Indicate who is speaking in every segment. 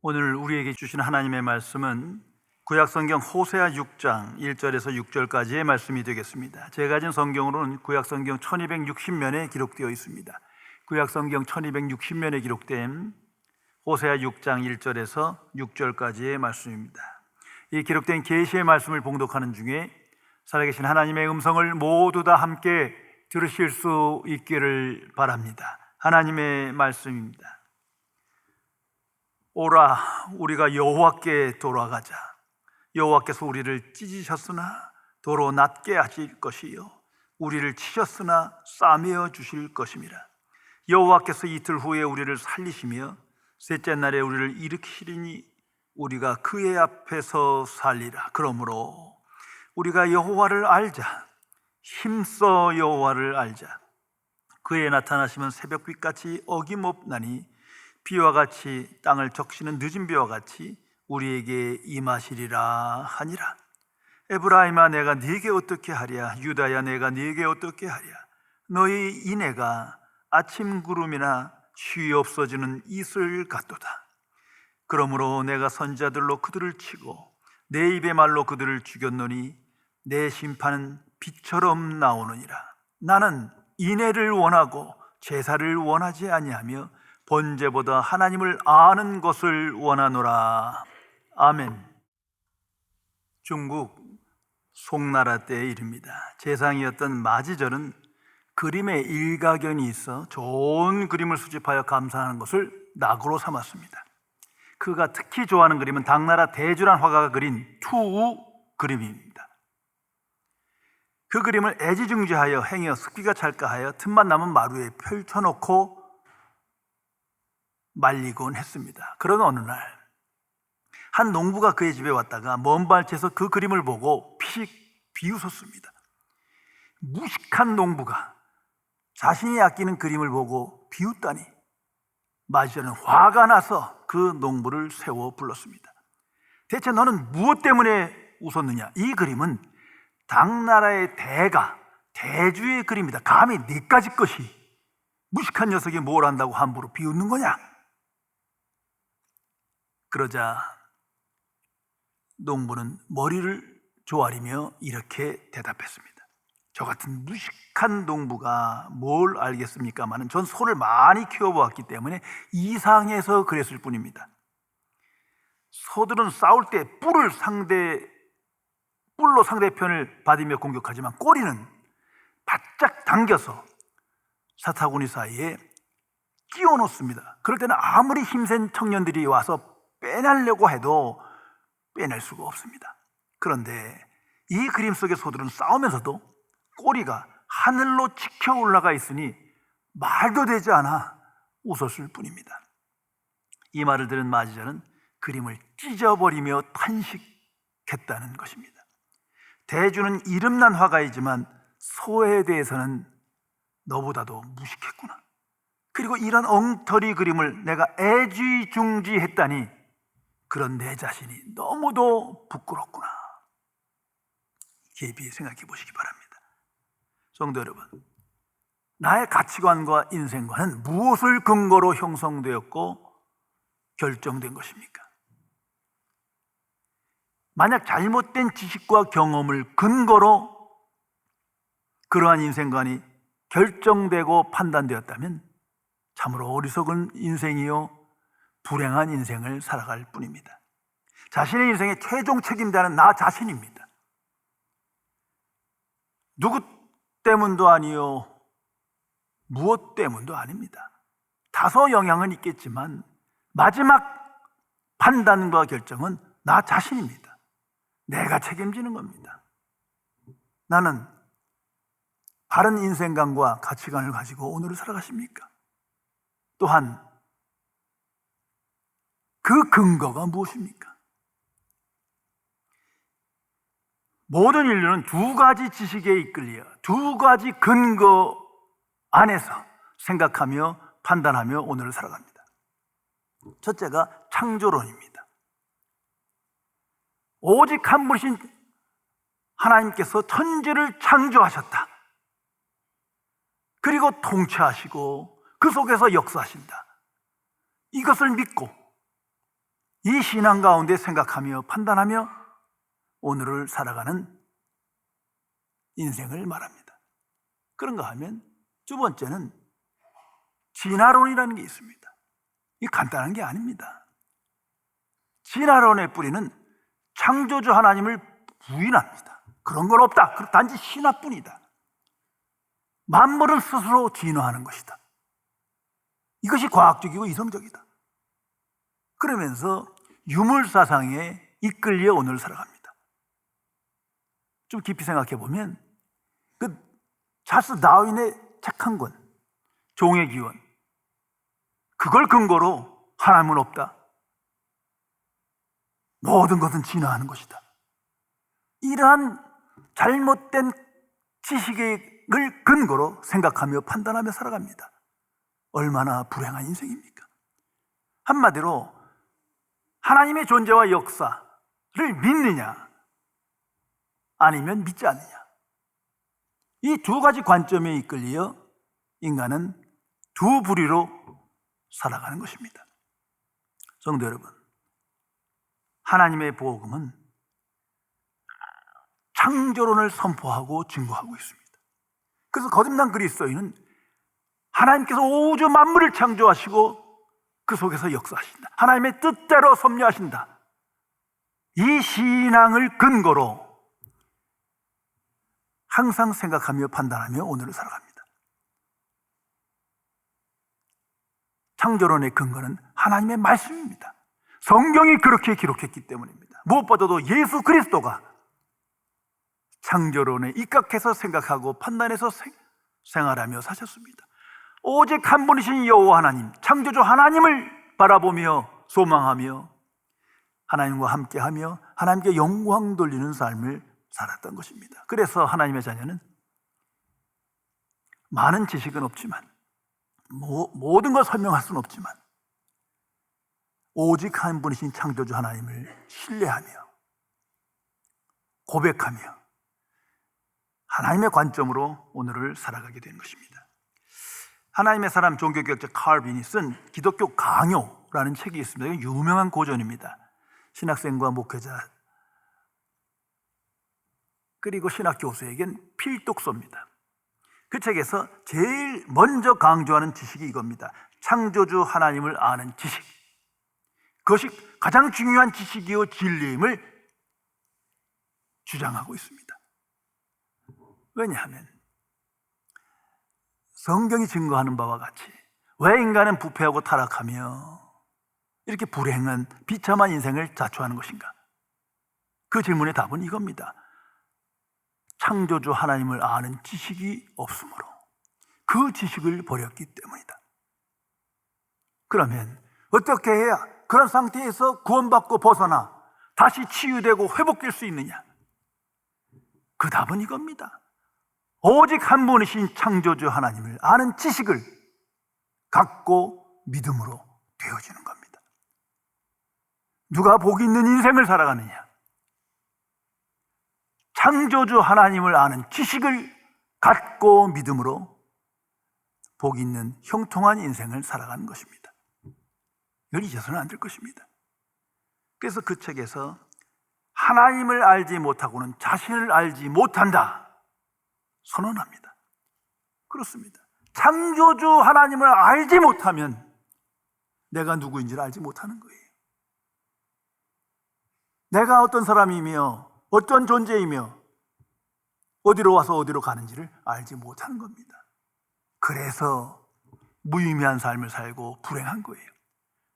Speaker 1: 오늘 우리에게 주신 하나님의 말씀은 구약성경 호세아 6장 1절에서 6절까지의 말씀이 되겠습니다. 제가 가진 성경으로는 구약성경 1260면에 기록되어 있습니다. 구약성경 1260면에 기록된 호세아 6장 1절에서 6절까지의 말씀입니다. 이 기록된 계시의 말씀을 봉독하는 중에 살아계신 하나님의 음성을 모두 다 함께 들으실 수 있기를 바랍니다. 하나님의 말씀입니다. 오라, 우리가 여호와께 돌아가자. 여호와께서 우리를 찢으셨으나 도로 낮게 하실 것이요 우리를 치셨으나 싸매어 주실 것임이라. 여호와께서 이틀 후에 우리를 살리시며 셋째 날에 우리를 일으키시리니 우리가 그의 앞에서 살리라. 그러므로 우리가 여호와를 알자. 힘써 여호와를 알자. 그의 나타나시면 새벽빛같이 어김없나니 비와 같이 땅을 적시는 늦은 비와 같이 우리에게 임하시리라 하니라. 에브라임아, 내가 네게 어떻게 하랴? 유다야, 내가 네게 어떻게 하랴? 너희 이내가 아침 구름이나 쉬 없어지는 이슬 같도다. 그러므로 내가 선자들로 그들을 치고 내 입의 말로 그들을 죽였노니 내 심판은 빛처럼 나오느니라. 나는 인애를 원하고 제사를 원하지 아니하며 번제보다 하나님을 아는 것을 원하노라. 아멘. 중국 송나라 때의 일입니다. 재상이었던 마지절은 그림에 일가견이 있어 좋은 그림을 수집하여 감상하는 것을 낙으로 삼았습니다. 그가 특히 좋아하는 그림은 당나라 대주란 화가가 그린 투우 그림입니다. 그 그림을 애지중지하여 행여 습기가 찰까 하여 틈만 남은 마루에 펼쳐놓고 말리곤 했습니다. 그런 어느 날 한 농부가 그의 집에 왔다가 먼 발치에서 그 그림을 보고 피식 비웃었습니다. 무식한 농부가 자신이 아끼는 그림을 보고 비웃다니. 마지자는 화가 나서 그 농부를 세워 불렀습니다. 대체 너는 무엇 때문에 웃었느냐? 이 그림은 당나라의 대주의 그림이다. 감히 네까지 것이 무식한 녀석이 뭘 안다고 함부로 비웃는 거냐? 그러자 농부는 머리를 조아리며 이렇게 대답했습니다. 저 같은 무식한 농부가 뭘 알겠습니까마는 전 소를 많이 키워보았기 때문에 이상해서 그랬을 뿐입니다. 소들은 싸울 때 뿔로 상대편을 받으며 공격하지만 꼬리는 바짝 당겨서 사타구니 사이에 끼워 놓습니다. 그럴 때는 아무리 힘센 청년들이 와서 빼내려고 해도 빼낼 수가 없습니다. 그런데 이 그림 속의 소들은 싸우면서도 꼬리가 하늘로 치켜 올라가 있으니 말도 되지 않아 웃었을 뿐입니다. 이 말을 들은 마지자는 그림을 찢어버리며 탄식했다는 것입니다. 대주는 이름난 화가이지만 소에 대해서는 너보다도 무식했구나. 그리고 이런 엉터리 그림을 내가 애지중지했다니 그런 내 자신이 너무도 부끄럽구나. 깊이 생각해 보시기 바랍니다. 성도 여러분, 나의 가치관과 인생관은 무엇을 근거로 형성되었고 결정된 것입니까? 만약 잘못된 지식과 경험을 근거로 그러한 인생관이 결정되고 판단되었다면 참으로 어리석은 인생이요 불행한 인생을 살아갈 뿐입니다. 자신의 인생의 최종 책임자는 나 자신입니다. 누구 때문도 아니요 무엇 때문도 아닙니다. 다소 영향은 있겠지만 마지막 판단과 결정은 나 자신입니다. 내가 책임지는 겁니다. 나는 바른 인생관과 가치관을 가지고 오늘을 살아가십니까? 또한 그 근거가 무엇입니까? 모든 인류는 두 가지 지식에 이끌려 두 가지 근거 안에서 생각하며 판단하며 오늘을 살아갑니다. 첫째가 창조론입니다. 오직 한 분이신 하나님께서 천지를 창조하셨다. 그리고 통치하시고 그 속에서 역사하신다. 이것을 믿고 이 신앙 가운데 생각하며 판단하며 오늘을 살아가는 인생을 말합니다. 그런가 하면 두 번째는 진화론이라는 게 있습니다. 이 간단한 게 아닙니다. 진화론의 뿌리는 창조주 하나님을 부인합니다. 그런 건 없다. 단지 신화뿐이다. 만물을 스스로 진화하는 것이다. 이것이 과학적이고 이성적이다. 그러면서 유물사상에 이끌려 오늘 살아갑니다. 좀 깊이 생각해 보면 그 찰스 다윈의 책 한 권, 종의 기원, 그걸 근거로 하나님은 없다. 모든 것은 진화하는 것이다. 이러한 잘못된 지식을 근거로 생각하며 판단하며 살아갑니다. 얼마나 불행한 인생입니까? 한마디로 하나님의 존재와 역사를 믿느냐 아니면 믿지 않느냐, 이 두 가지 관점에 이끌려 인간은 두 부류로 살아가는 것입니다. 성도 여러분, 하나님의 복음은 창조론을 선포하고 증거하고 있습니다. 그래서 거듭난 그리스도인은 하나님께서 우주 만물을 창조하시고 그 속에서 역사하신다. 하나님의 뜻대로 섭리하신다. 이 신앙을 근거로 항상 생각하며 판단하며 오늘을 살아갑니다. 창조론의 근거는 하나님의 말씀입니다. 성경이 그렇게 기록했기 때문입니다. 무엇보다도 예수 그리스도가 창조론에 입각해서 생각하고 판단해서 생활하며 사셨습니다. 오직 한 분이신 여호와 하나님, 창조주 하나님을 바라보며 소망하며 하나님과 함께하며 하나님께 영광 돌리는 삶을 살았던 것입니다. 그래서 하나님의 자녀는 많은 지식은 없지만, 모든 걸 설명할 수는 없지만 오직 한 분이신 창조주 하나님을 신뢰하며 고백하며 하나님의 관점으로 오늘을 살아가게 된 것입니다. 하나님의 사람 종교개혁자 칼빈이 쓴 기독교 강요라는 책이 있습니다. 유명한 고전입니다. 신학생과 목회자 그리고 신학교수에겐 필독서입니다. 그 책에서 제일 먼저 강조하는 지식이 이겁니다. 창조주 하나님을 아는 지식. 그것이 가장 중요한 지식이요 진리임을 주장하고 있습니다. 왜냐하면 성경이 증거하는 바와 같이 왜 인간은 부패하고 타락하며 이렇게 불행한 비참한 인생을 자초하는 것인가? 그 질문의 답은 이겁니다. 창조주 하나님을 아는 지식이 없으므로 그 지식을 버렸기 때문이다. 그러면 어떻게 해야 그런 상태에서 구원받고 벗어나 다시 치유되고 회복될 수 있느냐? 그 답은 이겁니다. 오직 한 분이신 창조주 하나님을 아는 지식을 갖고 믿음으로 되어지는 겁니다. 누가 복 있는 인생을 살아가느냐? 창조주 하나님을 아는 지식을 갖고 믿음으로 복 있는 형통한 인생을 살아가는 것입니다. 이걸 잊어서는 안 될 것입니다. 그래서 그 책에서 하나님을 알지 못하고는 자신을 알지 못한다 선언합니다. 그렇습니다. 창조주 하나님을 알지 못하면 내가 누구인지를 알지 못하는 거예요. 내가 어떤 사람이며 어떤 존재이며 어디로 와서 어디로 가는지를 알지 못하는 겁니다. 그래서 무의미한 삶을 살고 불행한 거예요.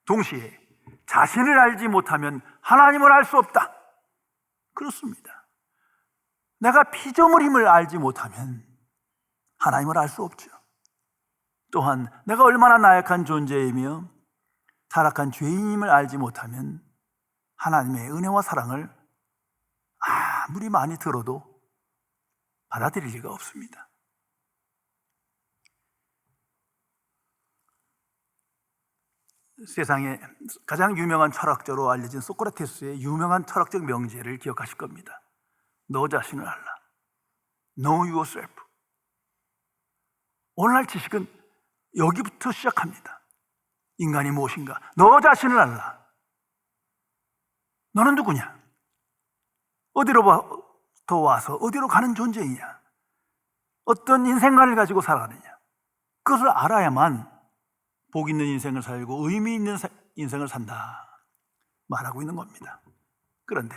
Speaker 1: 동시에 자신을 알지 못하면 하나님을 알 수 없다. 그렇습니다. 내가 피조물임을 알지 못하면 하나님을 알 수 없죠. 또한 내가 얼마나 나약한 존재이며 타락한 죄인임을 알지 못하면 하나님의 은혜와 사랑을 아무리 많이 들어도 받아들일 리가 없습니다. 세상에 가장 유명한 철학자로 알려진 소크라테스의 유명한 철학적 명제를 기억하실 겁니다. 너 자신을 알라. Know yourself. 오늘날 지식은 여기부터 시작합니다. 인간이 무엇인가? 너 자신을 알라. 너는 누구냐? 어디로부터 와서 어디로 가는 존재이냐? 어떤 인생관을 가지고 살아가느냐? 그것을 알아야만 복 있는 인생을 살고 의미 있는 인생을 산다 말하고 있는 겁니다. 그런데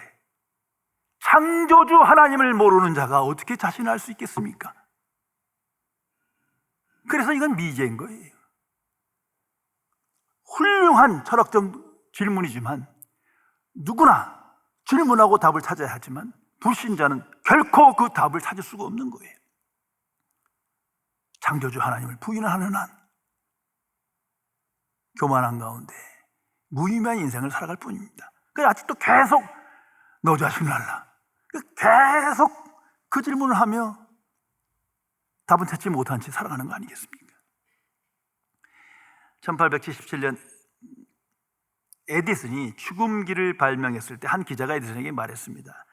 Speaker 1: 창조주 하나님을 모르는 자가 어떻게 자신을 알 수 있겠습니까? 그래서 이건 미제인 거예요. 훌륭한 철학적 질문이지만 누구나 질문하고 답을 찾아야 하지만 불신자는 결코 그 답을 찾을 수가 없는 거예요. 창조주 하나님을 부인하는 한 교만한 가운데 무의미한 인생을 살아갈 뿐입니다. 그래서 아직도 계속 너 자신을 알라, 계속 그 질문을 하며 답은 찾지 못한 채 살아가는 거 아니겠습니까? 1877년 에디슨이 축음기를 발명했을 때 한 기자가 에디슨에게 말했습니다.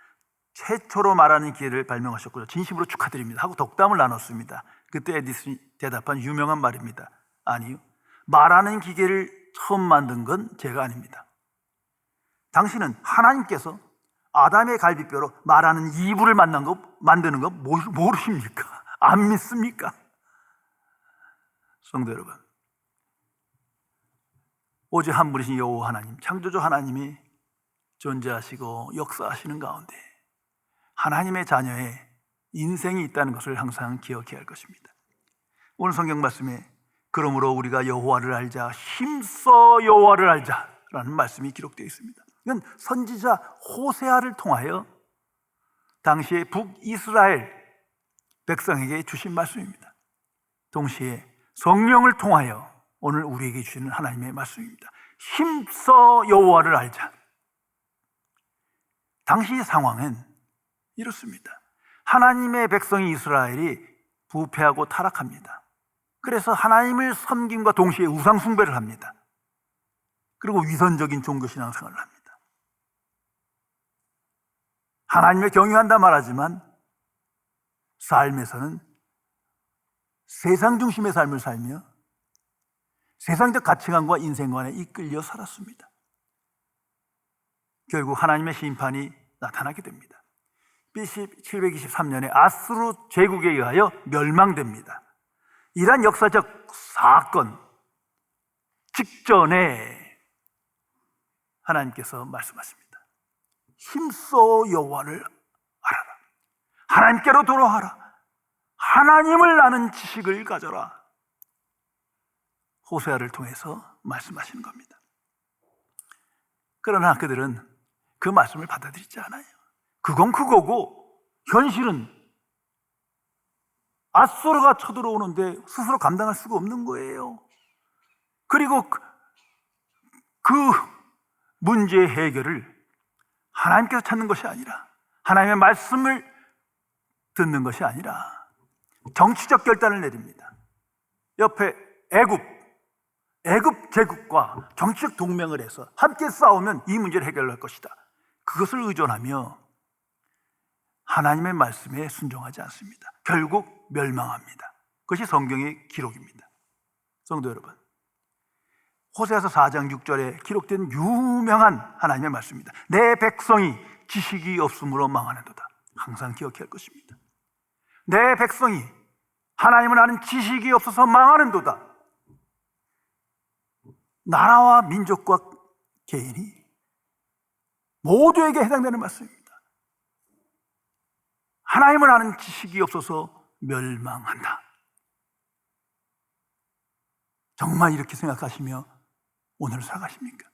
Speaker 1: 최초로 말하는 기계를 발명하셨고요, 진심으로 축하드립니다 하고 덕담을 나눴습니다. 그때 에디슨이 대답한 유명한 말입니다. 아니요, 말하는 기계를 처음 만든 건 제가 아닙니다. 당신은 하나님께서 아담의 갈비뼈로 말하는 이불을 만드는 거 모르십니까? 안 믿습니까? 성도 여러분, 오직 한 분이신 여호와 하나님, 창조주 하나님이 존재하시고 역사하시는 가운데 하나님의 자녀의 인생이 있다는 것을 항상 기억해야 할 것입니다. 오늘 성경 말씀에 그러므로 우리가 여호와를 알자, 힘써 여호와를 알자라는 말씀이 기록되어 있습니다. 이건 선지자 호세아를 통하여 당시의 북이스라엘 백성에게 주신 말씀입니다. 동시에 성령을 통하여 오늘 우리에게 주시는 하나님의 말씀입니다. 힘써 여호와를 알자. 당시 상황은 이렇습니다. 하나님의 백성이 이스라엘이 부패하고 타락합니다. 그래서 하나님을 섬김과 동시에 우상 숭배를 합니다. 그리고 위선적인 종교신앙생활을 합니다. 하나님을 경외한다 말하지만 삶에서는 세상 중심의 삶을 살며 세상적 가치관과 인생관에 이끌려 살았습니다. 결국 하나님의 심판이 나타나게 됩니다. BC 723년에 아수르 제국에 의하여 멸망됩니다. 이러한 역사적 사건 직전에 하나님께서 말씀하십니다. 힘써 여호와를 알아라. 하나님께로 돌아와라. 하나님을 아는 지식을 가져라. 호세아를 통해서 말씀하시는 겁니다. 그러나 그들은 그 말씀을 받아들이지 않아요. 그건 그거고 현실은 아수르가 쳐들어오는데 스스로 감당할 수가 없는 거예요. 그리고 그 문제의 해결을 하나님께서 찾는 것이 아니라, 하나님의 말씀을 듣는 것이 아니라 정치적 결단을 내립니다. 옆에 애굽 제국과 정치적 동맹을 해서 함께 싸우면 이 문제를 해결할 것이다. 그것을 의존하며 하나님의 말씀에 순종하지 않습니다. 결국 멸망합니다. 그것이 성경의 기록입니다. 성도 여러분, 호세아서 4장 6절에 기록된 유명한 하나님의 말씀입니다. 내 백성이 지식이 없으므로 망하는도다. 항상 기억해야 할 것입니다. 내 백성이 하나님을 아는 지식이 없어서 망하는도다. 나라와 민족과 개인이 모두에게 해당되는 말씀입니다. 하나님을 아는 지식이 없어서 멸망한다. 정말 이렇게 생각하시며 오늘을 살아가십니까?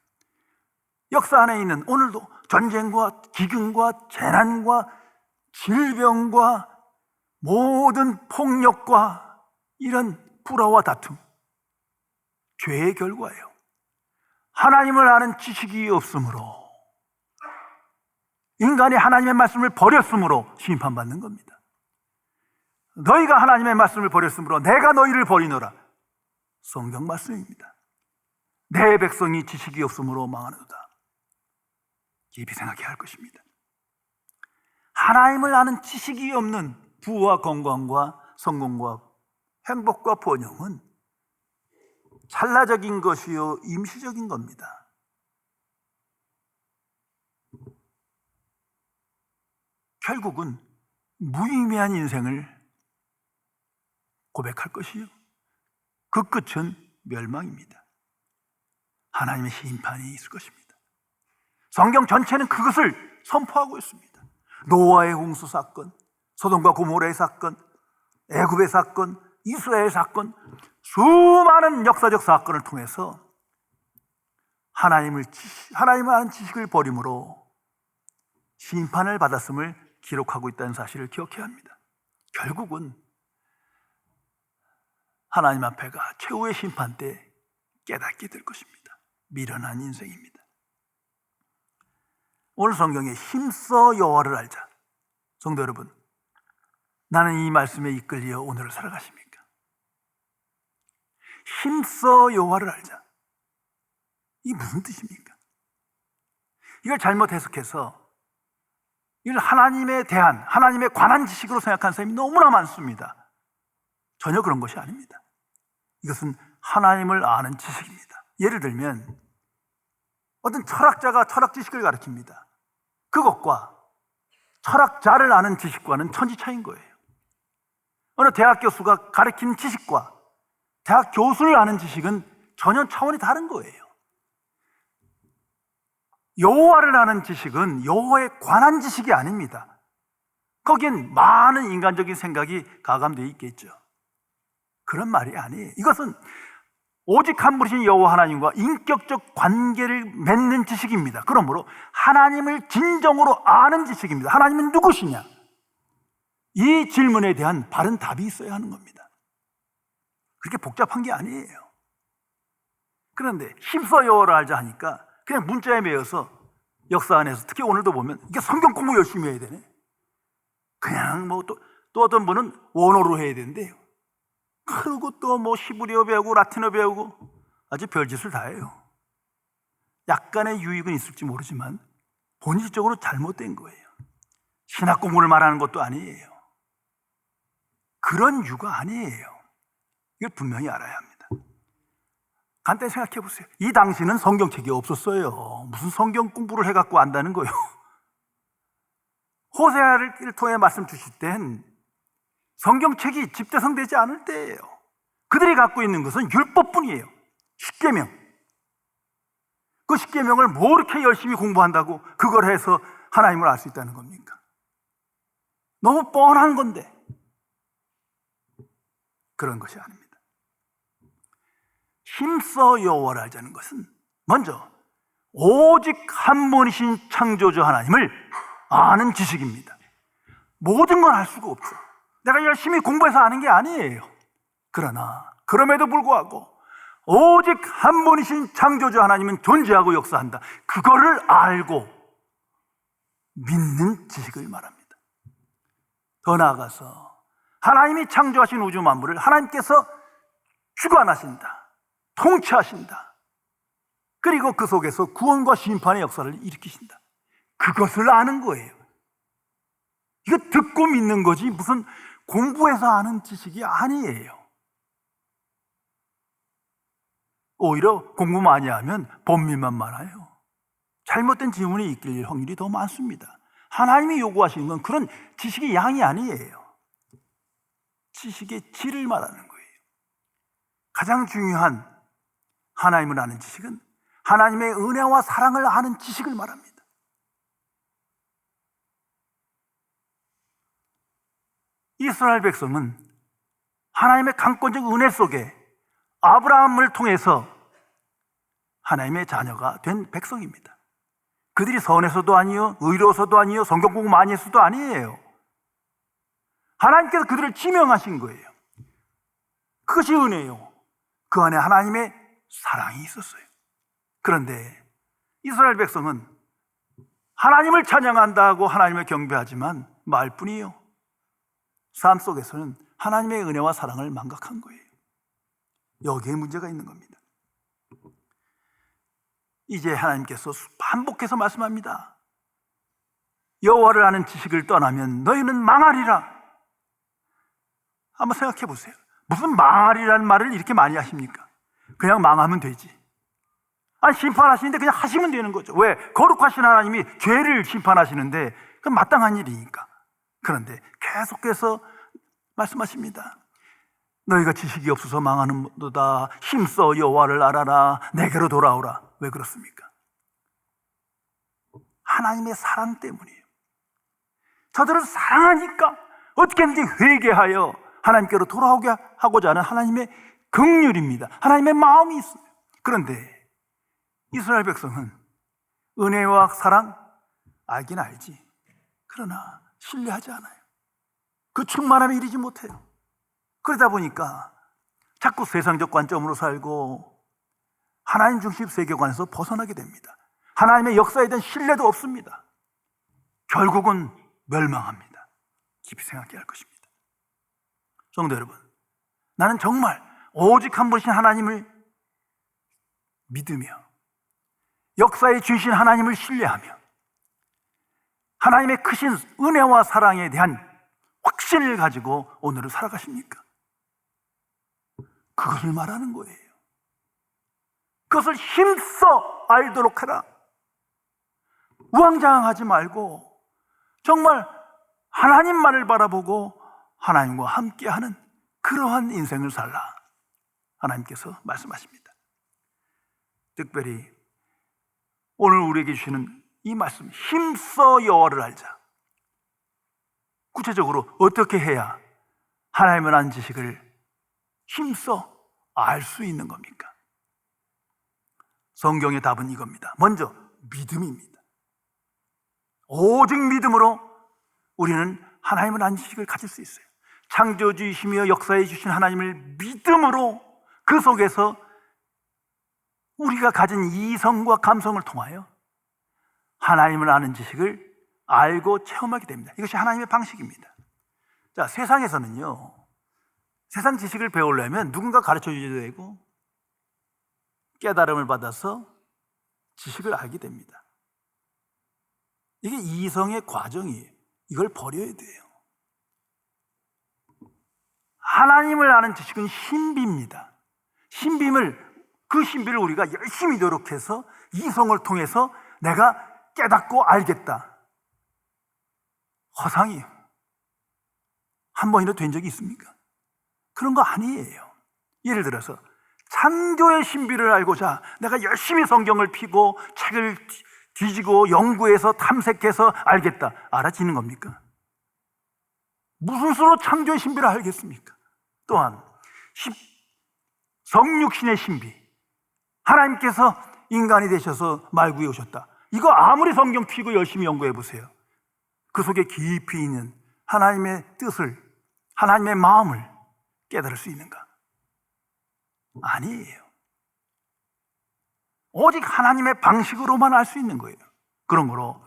Speaker 1: 역사 안에 있는 오늘도 전쟁과 기근과 재난과 질병과 모든 폭력과 이런 불화와 다툼, 죄의 결과예요. 하나님을 아는 지식이 없으므로, 인간이 하나님의 말씀을 버렸으므로 심판받는 겁니다. 너희가 하나님의 말씀을 버렸으므로 내가 너희를 버리노라. 성경 말씀입니다. 내 백성이 지식이 없으므로 망하노다. 깊이 생각해야 할 것입니다. 하나님을 아는 지식이 없는 부와 건강과 성공과 행복과 번영은 찰나적인 것이요 임시적인 겁니다. 결국은 무의미한 인생을 고백할 것이요, 그 끝은 멸망입니다. 하나님의 심판이 있을 것입니다. 성경 전체는 그것을 선포하고 있습니다. 노아의 홍수 사건, 소돔과 고모라의 사건, 애굽의 사건, 이스라엘 사건, 수많은 역사적 사건을 통해서 하나님을 아는 지식을 버림으로 심판을 받았음을 기록하고 있다는 사실을 기억해야 합니다. 결국은 하나님 앞에가 최후의 심판 때 깨닫게 될 것입니다. 미련한 인생입니다. 오늘 성경에 힘써 여호와를 알자. 성도 여러분, 나는 이 말씀에 이끌려 오늘을 살아가십니까? 힘써 여호와를 알자. 이게 무슨 뜻입니까? 이걸 잘못 해석해서 이걸 하나님에 대한, 하나님에 관한 지식으로 생각하는 사람이 너무나 많습니다. 전혀 그런 것이 아닙니다. 이것은 하나님을 아는 지식입니다. 예를 들면 어떤 철학자가 철학 지식을 가르칩니다. 그것과 철학자를 아는 지식과는 천지 차이인 거예요. 어느 대학 교수가 가르치는 지식과 대학 교수를 아는 지식은 전혀 차원이 다른 거예요. 여호와를 아는 지식은 여호와에 관한 지식이 아닙니다. 거긴 많은 인간적인 생각이 가감되어 있겠죠. 그런 말이 아니에요. 이것은 오직 한 분이신 여호와 하나님과 인격적 관계를 맺는 지식입니다. 그러므로 하나님을 진정으로 아는 지식입니다. 하나님은 누구시냐? 이 질문에 대한 바른 답이 있어야 하는 겁니다. 그렇게 복잡한 게 아니에요. 그런데 힘써 여호와를 알자 하니까 그냥 문자에 매여서 역사 안에서 특히 오늘도 보면 이게 성경 공부 열심히 해야 되네. 그냥 뭐 또 어떤 분은 원어로 해야 된대요. 그리고 또 뭐 히브리어 배우고 라틴어 배우고 아주 별짓을 다 해요. 약간의 유익은 있을지 모르지만 본질적으로 잘못된 거예요. 신학 공부를 말하는 것도 아니에요. 그런 이유가 아니에요. 이걸 분명히 알아야 합니다. 간단히 생각해 보세요. 이 당시는 성경책이 없었어요. 무슨 성경 공부를 해갖고 안다는 거예요. 호세아를 통해 말씀 주실 땐 성경책이 집대성되지 않을 때예요. 그들이 갖고 있는 것은 율법뿐이에요. 십계명. 그 십계명을 뭐 이렇게 열심히 공부한다고 그걸 해서 하나님을 알 수 있다는 겁니까? 너무 뻔한 건데. 그런 것이 아닙니다. 힘써 여호와를 알자는 것은 먼저 오직 한 분이신 창조주 하나님을 아는 지식입니다. 모든 건 알 수가 없죠. 내가 열심히 공부해서 아는 게 아니에요. 그러나 그럼에도 불구하고 오직 한 분이신 창조주 하나님은 존재하고 역사한다. 그거를 알고 믿는 지식을 말합니다. 더 나아가서 하나님이 창조하신 우주 만물을 하나님께서 주관하신다. 통치하신다. 그리고 그 속에서 구원과 심판의 역사를 일으키신다. 그것을 아는 거예요. 이거 듣고 믿는 거지 무슨 공부해서 아는 지식이 아니에요. 오히려 공부 많이 하면 범민만 많아요. 잘못된 지문이 있길 확률이 더 많습니다. 하나님이 요구하시는 건 그런 지식의 양이 아니에요. 지식의 질을 말하는 거예요. 가장 중요한 하나님을 아는 지식은 하나님의 은혜와 사랑을 아는 지식을 말합니다. 이스라엘 백성은 하나님의 강권적 은혜 속에 아브라함을 통해서 하나님의 자녀가 된 백성입니다. 그들이 선해서도 아니요, 의로워서도 아니요, 성경 공부 많이 해서도 아니에요. 하나님께서 그들을 지명하신 거예요. 그것이 은혜요. 그 안에 하나님의 사랑이 있었어요. 그런데 이스라엘 백성은 하나님을 찬양한다고 하나님을 경배하지만 말뿐이요. 삶 속에서는 하나님의 은혜와 사랑을 망각한 거예요. 여기에 문제가 있는 겁니다. 이제 하나님께서 반복해서 말씀합니다. 여호와를 아는 지식을 떠나면 너희는 망하리라. 한번 생각해 보세요. 무슨 망하리라는 말을 이렇게 많이 하십니까? 그냥 망하면 되지. 아니, 심판하시는데 그냥 하시면 되는 거죠. 왜? 거룩하신 하나님이 죄를 심판하시는데 그건 마땅한 일이니까. 그런데 계속해서 말씀하십니다. 너희가 지식이 없어서 망하는도다. 힘써 여호와를 알아라. 내게로 돌아오라. 왜 그렇습니까? 하나님의 사랑 때문이에요. 저들은 사랑하니까 어떻게든지 회개하여 하나님께로 돌아오게 하고자 하는 하나님의 긍휼입니다. 하나님의 마음이 있어요. 그런데 이스라엘 백성은 은혜와 사랑 알긴 알지, 그러나 신뢰하지 않아요. 그 충만함에 이르지 못해요. 그러다 보니까 자꾸 세상적 관점으로 살고 하나님 중심 세계관에서 벗어나게 됩니다. 하나님의 역사에 대한 신뢰도 없습니다. 결국은 멸망합니다. 깊이 생각해야 할 것입니다. 성도 여러분, 나는 정말 오직 한 분이신 하나님을 믿으며 역사에 주신 하나님을 신뢰하며 하나님의 크신 은혜와 사랑에 대한 확신을 가지고 오늘을 살아가십니까? 그것을 말하는 거예요. 그것을 힘써 알도록 하라. 우왕좌왕하지 말고 정말 하나님만을 바라보고 하나님과 함께하는 그러한 인생을 살라. 하나님께서 말씀하십니다. 특별히 오늘 우리에게 주시는 이 말씀, 힘써 여호와를 알자. 구체적으로 어떻게 해야 하나님을 아는 지식을 힘써 알 수 있는 겁니까? 성경의 답은 이겁니다. 먼저 믿음입니다. 오직 믿음으로 우리는 하나님을 아는 지식을 가질 수 있어요. 창조주이시며 역사해 주신 하나님을 믿음으로 그 속에서 우리가 가진 이성과 감성을 통하여 하나님을 아는 지식을 알고 체험하게 됩니다. 이것이 하나님의 방식입니다. 자, 세상에서는요, 세상 지식을 배우려면 누군가 가르쳐 줘야 되고 깨달음을 받아서 지식을 알게 됩니다. 이게 이성의 과정이에요. 이걸 버려야 돼요. 하나님을 아는 지식은 신비입니다. 그 신비를 우리가 열심히 노력해서 이성을 통해서 내가 깨닫고 알겠다. 허상이에요. 한 번이라도 된 적이 있습니까? 그런 거 아니에요. 예를 들어서 창조의 신비를 알고자 내가 열심히 성경을 피고 책을 뒤지고 연구해서 탐색해서 알겠다. 알아지는 겁니까? 무슨 수로 창조의 신비를 알겠습니까? 또한 성육신의 신비, 하나님께서 인간이 되셔서 말구에 오셨다. 이거 아무리 성경 피고 열심히 연구해 보세요. 그 속에 깊이 있는 하나님의 뜻을, 하나님의 마음을 깨달을 수 있는가? 아니에요. 오직 하나님의 방식으로만 알 수 있는 거예요. 그러므로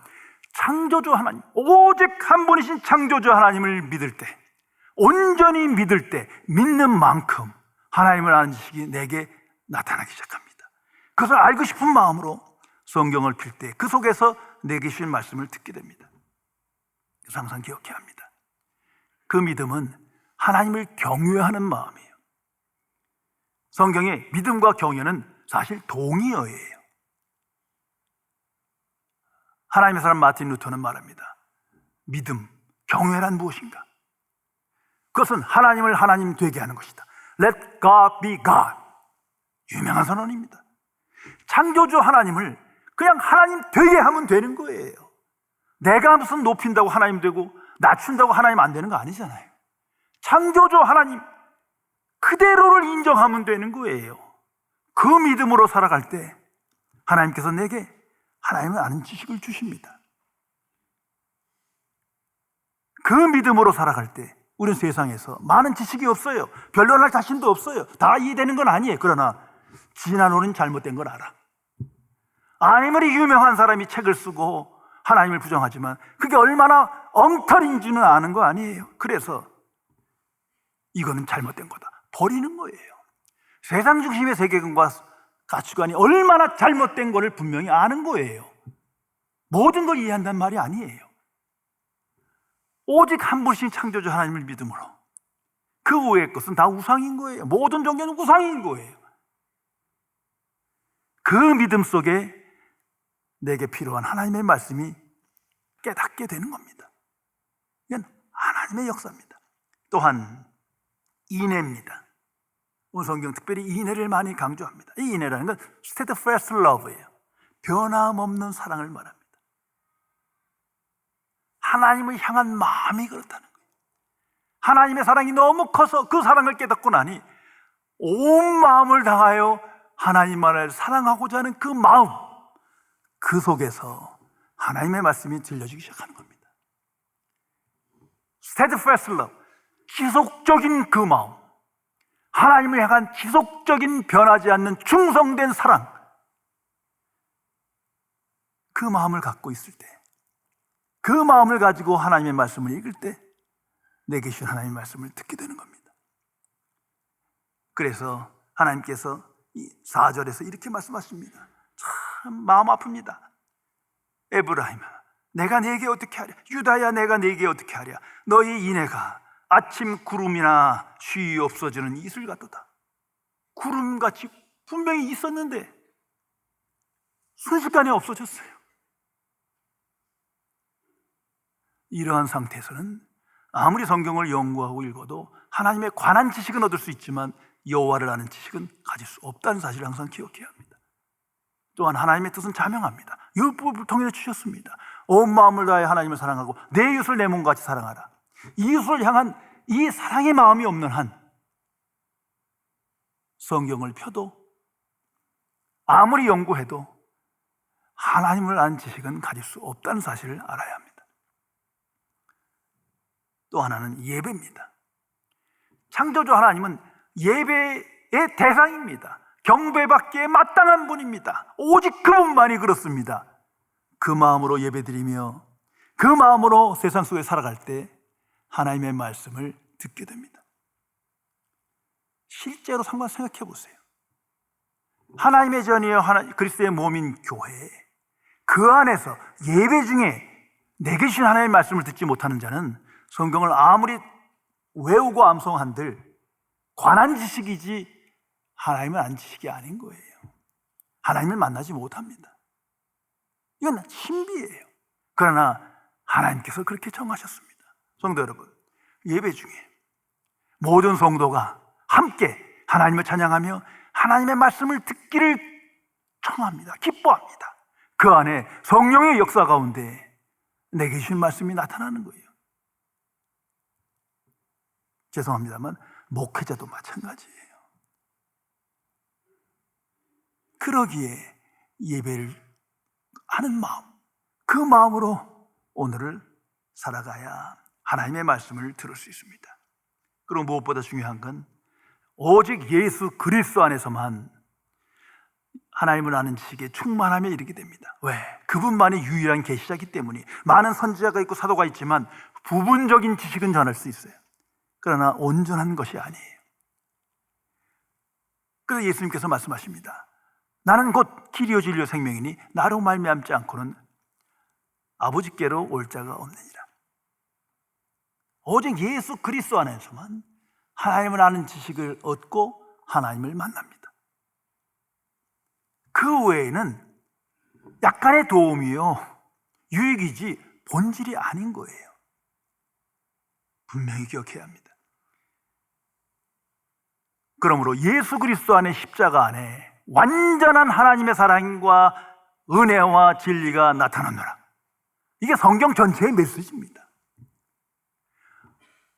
Speaker 1: 창조주 하나님, 오직 한 분이신 창조주 하나님을 믿을 때, 온전히 믿을 때, 믿는 만큼 하나님을 아는 지식이 내게 나타나기 시작합니다. 그것을 알고 싶은 마음으로 성경을 필 때 그 속에서 내게 주신 말씀을 듣게 됩니다. 그래서 항상 기억해야 합니다. 그 믿음은 하나님을 경외하는 마음이에요. 성경의 믿음과 경외는 사실 동의어예요. 하나님의 사람 마틴 루터는 말합니다. 믿음, 경외란 무엇인가? 그것은 하나님을 하나님 되게 하는 것이다. Let God be God. 유명한 선언입니다. 창조주 하나님을 그냥 하나님 되게 하면 되는 거예요. 내가 무슨 높인다고 하나님 되고 낮춘다고 하나님 안 되는 거 아니잖아요. 창조주 하나님 그대로를 인정하면 되는 거예요. 그 믿음으로 살아갈 때 하나님께서 내게 하나님을 아는 지식을 주십니다. 그 믿음으로 살아갈 때 우리는 세상에서 많은 지식이 없어요. 변론할 자신도 없어요. 다 이해되는 건 아니에요. 그러나 지난 후는 잘못된 걸 알아. 아무리 유명한 사람이 책을 쓰고 하나님을 부정하지만 그게 얼마나 엉터리인지는 아는 거 아니에요. 그래서 이거는 잘못된 거다. 버리는 거예요. 세상 중심의 세계관과 가치관이 얼마나 잘못된 거를 분명히 아는 거예요. 모든 걸 이해한다는 말이 아니에요. 오직 한 분이신 창조주 하나님을 믿음으로 그 외의 것은 다 우상인 거예요. 모든 종교는 우상인 거예요. 그 믿음 속에 내게 필요한 하나님의 말씀이 깨닫게 되는 겁니다. 이건 하나님의 역사입니다. 또한 인애입니다. 오늘 성경 특별히 인애를 많이 강조합니다. 이 인애라는 건 steadfast love예요. 변함없는 사랑을 말합니다. 하나님을 향한 마음이 그렇다는 거예요. 하나님의 사랑이 너무 커서 그 사랑을 깨닫고 나니 온 마음을 다하여 하나님만을 사랑하고자 하는 그 마음, 그 속에서 하나님의 말씀이 들려주기 시작하는 겁니다. steadfast love, 지속적인 그 마음, 하나님을 향한 지속적인 변하지 않는 충성된 사랑, 그 마음을 갖고 있을 때, 그 마음을 가지고 하나님의 말씀을 읽을 때 내게 주신 하나님의 말씀을 듣게 되는 겁니다. 그래서 하나님께서 이 4절에서 이렇게 말씀하십니다. 참 마음 아픕니다. 에브라임아, 내가 네게 어떻게 하랴? 유다야, 내가 네게 어떻게 하랴? 너희 인애가 아침 구름이나 쉬 없어지는 이슬 같도다. 구름같이 분명히 있었는데 순식간에 없어졌어요. 이러한 상태에서는 아무리 성경을 연구하고 읽어도 하나님에 관한 지식은 얻을 수 있지만 여호와를 아는 지식은 가질 수 없다는 사실을 항상 기억해야 합니다. 또한 하나님의 뜻은 자명합니다. 율법을 통해서 주셨습니다. 온 마음을 다해 하나님을 사랑하고 내 이웃을 내 몸같이 사랑하라. 이웃을 향한 이 사랑의 마음이 없는 한 성경을 펴도 아무리 연구해도 하나님을 아는 지식은 가질 수 없다는 사실을 알아야 합니다. 또 하나는 예배입니다. 창조주 하나님은 예배의 대상입니다. 경배받기에 마땅한 분입니다. 오직 그분만이 그렇습니다. 그 마음으로 예배드리며 그 마음으로 세상 속에 살아갈 때 하나님의 말씀을 듣게 됩니다. 실제로 한번 생각해 보세요. 하나님의 전이여 그리스도의 몸인 교회, 그 안에서 예배 중에 내게 주신 하나님의 말씀을 듣지 못하는 자는 성경을 아무리 외우고 암송한들 관한 지식이지 하나님을 아는 지식이 아닌 거예요. 하나님을 만나지 못합니다. 이건 신비예요. 그러나 하나님께서 그렇게 정하셨습니다. 성도 여러분, 예배 중에 모든 성도가 함께 하나님을 찬양하며 하나님의 말씀을 듣기를 청합니다. 기뻐합니다. 그 안에 성령의 역사 가운데 내게 주신 말씀이 나타나는 거예요. 죄송합니다만 목회자도 마찬가지예요. 그러기에 예배를 하는 마음, 그 마음으로 오늘을 살아가야 하나님의 말씀을 들을 수 있습니다. 그리고 무엇보다 중요한 건 오직 예수 그리스도 안에서만 하나님을 아는 지식에 충만함에 이르게 됩니다. 왜? 그분만이 유일한 계시자이기 때문에. 많은 선지자가 있고 사도가 있지만 부분적인 지식은 전할 수 있어요. 그러나 온전한 것이 아니에요. 그래서 예수님께서 말씀하십니다. 나는 곧 길이요 진리요 생명이니 나로 말미암지 않고는 아버지께로 올 자가 없느니라. 오직 예수 그리스도 안에서만 하나님을 아는 지식을 얻고 하나님을 만납니다. 그 외에는 약간의 도움이요 유익이지 본질이 아닌 거예요. 분명히 기억해야 합니다. 그러므로 예수 그리스도 안에 십자가 안에 완전한 하나님의 사랑과 은혜와 진리가 나타나노라. 이게 성경 전체의 메시지입니다.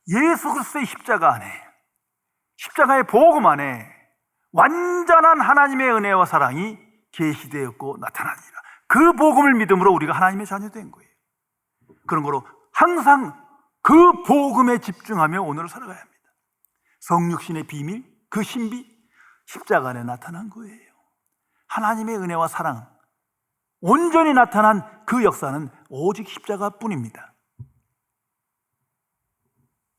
Speaker 1: 예수 그리스도의 십자가 안에, 십자가의 복음 안에 완전한 하나님의 은혜와 사랑이 계시되었고 나타나니라. 그 복음을 믿음으로 우리가 하나님의 자녀된 거예요. 그런 거로 항상 그 복음에 집중하며 오늘을 살아가야 합니다. 성육신의 비밀, 그 신비, 십자가 안에 나타난 거예요. 하나님의 은혜와 사랑, 온전히 나타난 그 역사는 오직 십자가뿐입니다.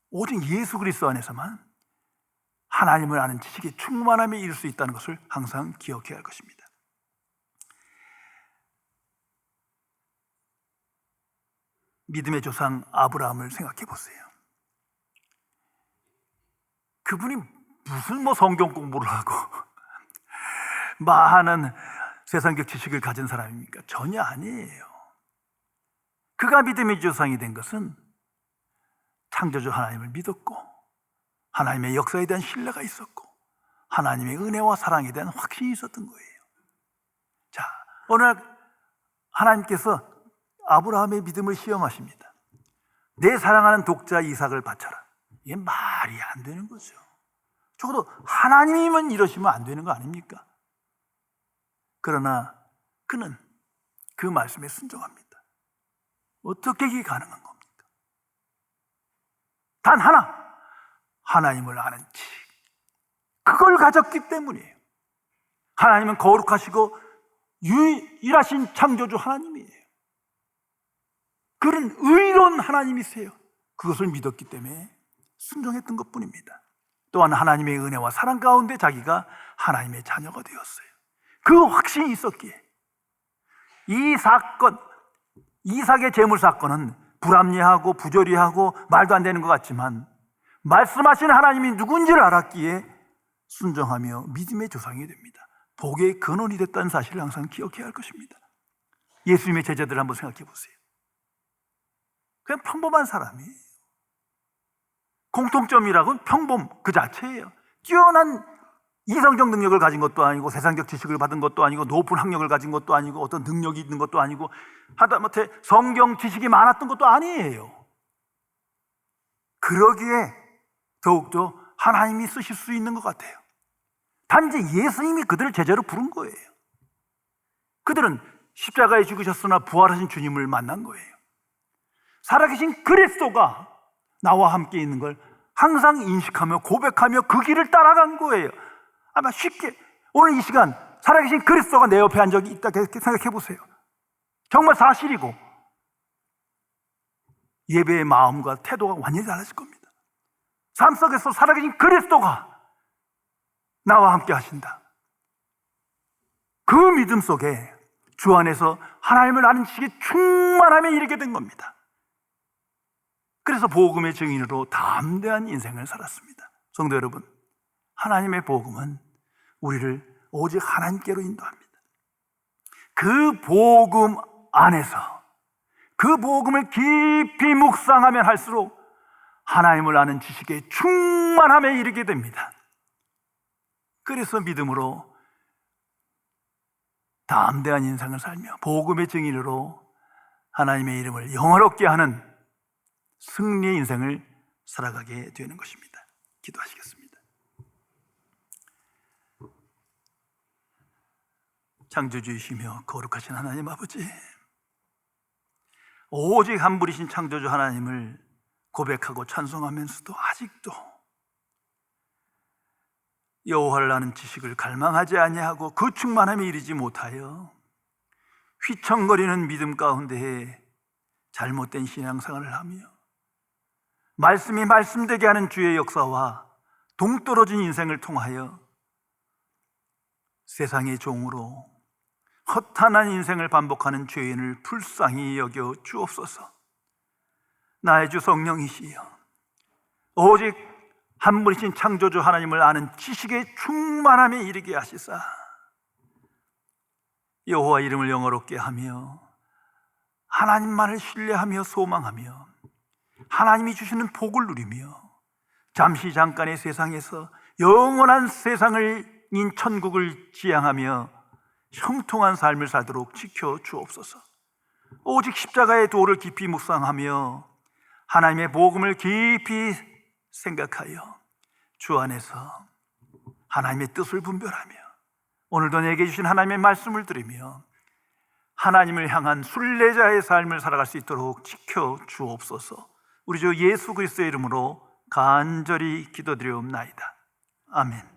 Speaker 1: 오직 예수 그리스도 안에서만 하나님을 아는 지식에 충만함에 이를 수 있다는 것을 항상 기억해야 할 것입니다. 믿음의 조상 아브라함을 생각해 보세요. 그분이 무슨 성경 공부를 하고 많은 세상적 지식을 가진 사람입니까? 전혀 아니에요. 그가 믿음의 조상이 된 것은 창조주 하나님을 믿었고 하나님의 역사에 대한 신뢰가 있었고 하나님의 은혜와 사랑에 대한 확신이 있었던 거예요. 자, 어느 날 하나님께서 아브라함의 믿음을 시험하십니다. 내 사랑하는 독자 이삭을 바쳐라. 이게 말이 안 되는 거죠. 적어도 하나님이면 이러시면 안 되는 거 아닙니까? 그러나 그는 그 말씀에 순종합니다. 어떻게 이게 가능한 겁니까? 단 하나, 하나님을 아는 지식, 그걸 가졌기 때문이에요. 하나님은 거룩하시고 유일하신 창조주 하나님이에요. 그런 의로운 하나님이세요. 그것을 믿었기 때문에 순종했던 것뿐입니다. 또한 하나님의 은혜와 사랑 가운데 자기가 하나님의 자녀가 되었어요. 그 확신이 있었기에 이 사건, 이삭의 재물 사건은 불합리하고 부조리하고 말도 안 되는 것 같지만 말씀하신 하나님이 누군지를 알았기에 순종하며 믿음의 조상이 됩니다. 복의 근원이 됐다는 사실을 항상 기억해야 할 것입니다. 예수님의 제자들을 한번 생각해 보세요. 그냥 평범한 사람이에요. 공통점이라고는 평범 그 자체예요. 뛰어난 이성적 능력을 가진 것도 아니고 세상적 지식을 받은 것도 아니고 높은 학력을 가진 것도 아니고 어떤 능력이 있는 것도 아니고 하다못해 성경 지식이 많았던 것도 아니에요. 그러기에 더욱더 하나님이 쓰실 수 있는 것 같아요. 단지 예수님이 그들을 제자로 부른 거예요. 그들은 십자가에 죽으셨으나 부활하신 주님을 만난 거예요. 살아계신 그리스도가 나와 함께 있는 걸 항상 인식하며 고백하며 그 길을 따라간 거예요. 아마 쉽게 오늘 이 시간 살아계신 그리스도가 내 옆에 앉아 있다 생각해 보세요. 정말 사실이고 예배의 마음과 태도가 완전히 달라질 겁니다. 삶 속에서 살아계신 그리스도가 나와 함께 하신다. 그 믿음 속에 주 안에서 하나님을 아는 지식이 충만함에 이르게 된 겁니다. 그래서 복음의 증인으로 담대한 인생을 살았습니다. 성도 여러분, 하나님의 복음은 우리를 오직 하나님께로 인도합니다. 그 복음 안에서 그 복음을 깊이 묵상하면 할수록 하나님을 아는 지식의 충만함에 이르게 됩니다. 그래서 믿음으로 담대한 인생을 살며 복음의 증인으로 하나님의 이름을 영화롭게 하는 승리의 인생을 살아가게 되는 것입니다. 기도하시겠습니다. 창조주이시며 거룩하신 하나님 아버지, 오직 한 분이신 창조주 하나님을 고백하고 찬송하면서도 아직도 여호와를 아는 지식을 갈망하지 아니하고 그 충만함에 이르지 못하여 휘청거리는 믿음 가운데에 잘못된 신앙생활을 하며 말씀이 말씀되게 하는 주의 역사와 동떨어진 인생을 통하여 세상의 종으로 허탄한 인생을 반복하는 죄인을 불쌍히 여겨 주옵소서. 나의 주 성령이시여, 오직 한 분이신 창조주 하나님을 아는 지식의 충만함에 이르게 하시사 여호와 이름을 영어롭게 하며 하나님만을 신뢰하며 소망하며 하나님이 주시는 복을 누리며 잠시 잠깐의 세상에서 영원한 세상을 인 천국을 지향하며 형통한 삶을 살도록 지켜 주옵소서. 오직 십자가의 도를 깊이 묵상하며 하나님의 복음을 깊이 생각하여 주 안에서 하나님의 뜻을 분별하며 오늘도 내게 주신 하나님의 말씀을 들으며 하나님을 향한 순례자의 삶을 살아갈 수 있도록 지켜 주옵소서. 우리 주 예수 그리스도의 이름으로 간절히 기도드리옵나이다. 아멘.